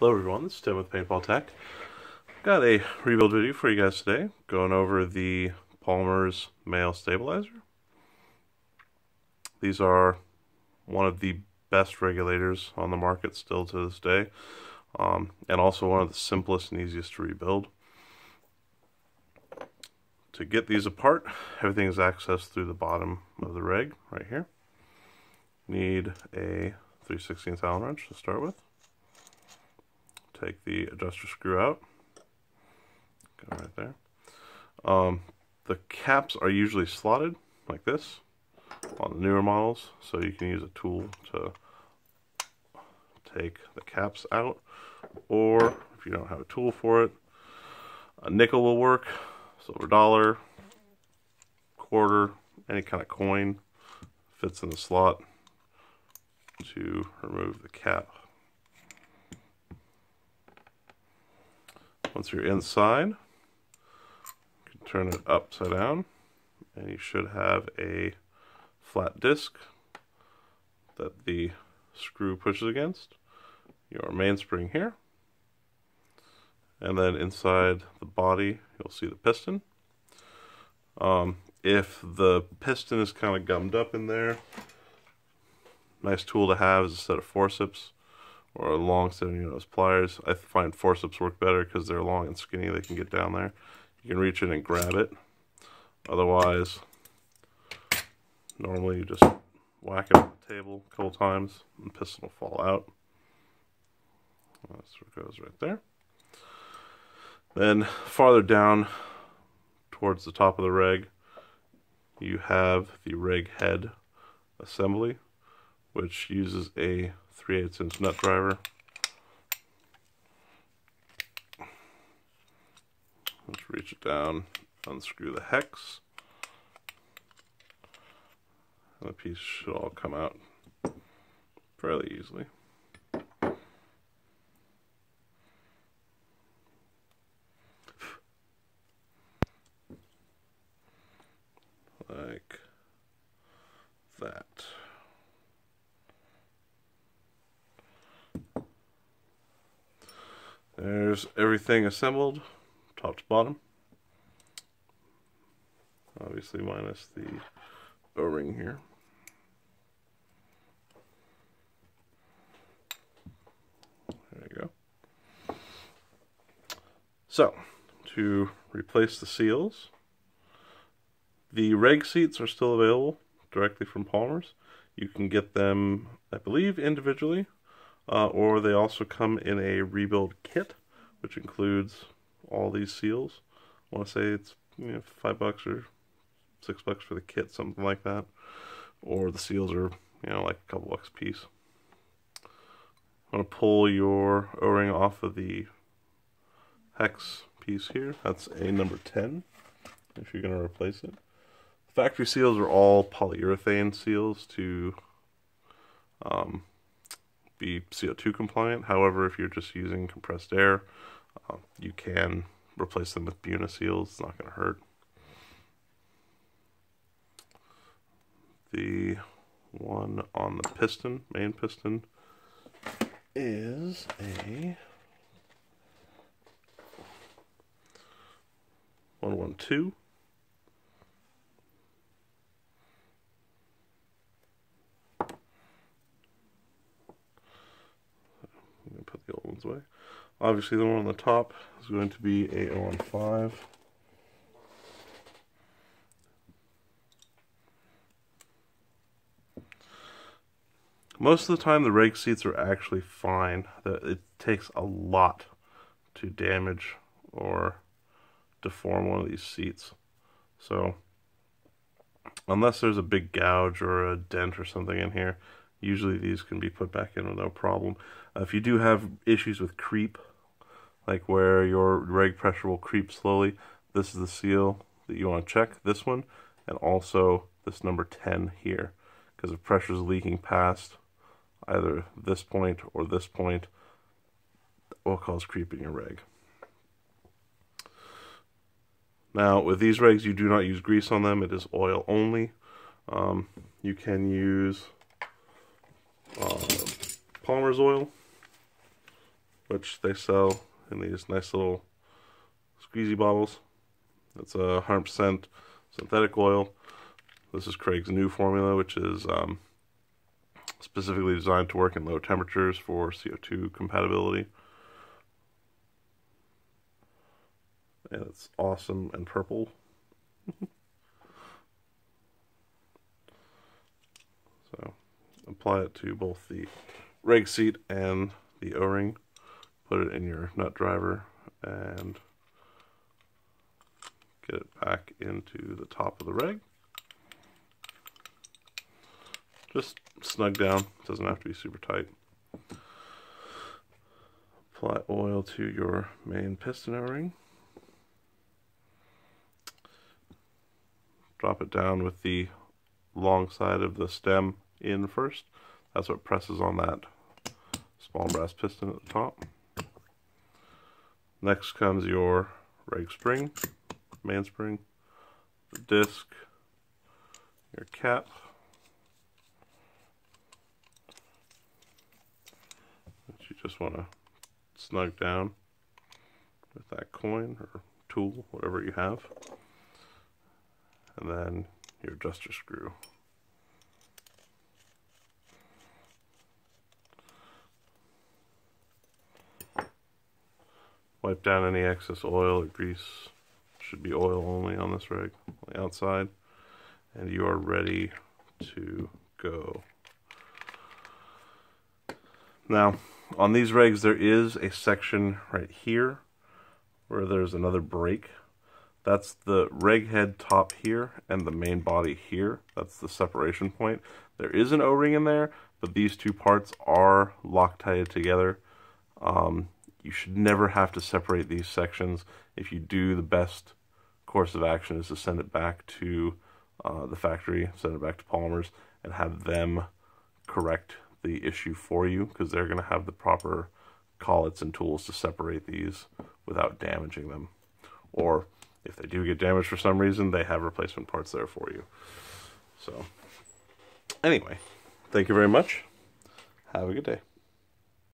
Hello everyone, this is Tim with Paintball Tek. Got a rebuild video for you guys today, going over the Palmers Male Stabilizer. These are one of the best regulators on the market still to this day, and also one of the simplest and easiest to rebuild. To get these apart, everything is accessed through the bottom of the reg right here. Need a 3/16 Allen wrench to start with. Take the adjuster screw out. Go right there. The caps are usually slotted like this on the newer models, so you can use a tool to take the caps out, or if you don't have a tool for it, a nickel will work, silver dollar, quarter, any kind of coin fits in the slot to remove the cap. Once you're inside, you can turn it upside down, and you should have a flat disc that the screw pushes against, your mainspring here, and then inside the body you'll see the piston. If the piston is kind of gummed up in there, nice tool to have is a set of forceps or a long 70-nose pliers. I find forceps work better because they're long and skinny, they can get down there. You can reach in and grab it. Otherwise, normally you just whack it on the table a couple times and the piston will fall out. That's what goes right there. Then farther down towards the top of the reg, you have the reg head assembly, which uses a 3/8 inch nut driver. Let's reach it down, unscrew the hex, and the piece should all come out fairly easily. Like that. There's everything assembled, top to bottom. Obviously minus the O-ring here. There you go. So, to replace the seals, the reg seats are still available directly from Palmers. You can get them, I believe, individually. Or they also come in a rebuild kit, which includes all these seals. I want to say it's $5 or $6 for the kit, something like that. Or the seals are like a couple bucks a piece. I'm going to pull your O-ring off of the hex piece here. That's a number 10 if you're going to replace it. Factory seals are all polyurethane seals to be CO2 compliant. However, if you're just using compressed air, you can replace them with Buna seals. It's not going to hurt. The one on the piston, main piston, is a 112. Put the old ones away. Obviously the one on the top is going to be a 015. Most of the time the reg seats are actually fine. It takes a lot to damage or deform one of these seats. So unless there's a big gouge or a dent or something in here, usually these can be put back in with no problem. If you do have issues with creep, like where your reg pressure will creep slowly, this is the seal that you want to check, this one, and also this number 10 here. Because if pressure is leaking past either this point or this point, that will cause creep in your reg. Now, with these regs, you do not use grease on them. It is oil only. You can use Palmer's oil, which they sell in these nice little squeezy bottles. It's a 100% synthetic oil. This is Craig's new formula, which is specifically designed to work in low temperatures for CO2 compatibility. And it's awesome and purple. So apply it to both the reg seat and the O-ring. Put it in your nut driver and get it back into the top of the reg. Just snug down, it doesn't have to be super tight. Apply oil to your main piston O-ring. Drop it down with the long side of the stem in first. That's what presses on that small brass piston at the top. Next comes your reg spring, mainspring, the disc, your cap, which you just want to snug down with that coin or tool, whatever you have, and then your adjuster screw. Wipe down any excess oil or grease. Should be oil only on this rig, on the outside, and you are ready to go. Now, on these rigs, there is a section right here where there's another brake. That's the reg head top here and the main body here. That's the separation point. There is an O-ring in there, but these two parts are Loctited together. You should never have to separate these sections. If you do, the best course of action is to send it back to the factory, send it back to Palmers, and have them correct the issue for you, because they're going to have the proper collets and tools to separate these without damaging them. Or if they do get damaged for some reason, they have replacement parts there for you. So, anyway, thank you very much. Have a good day.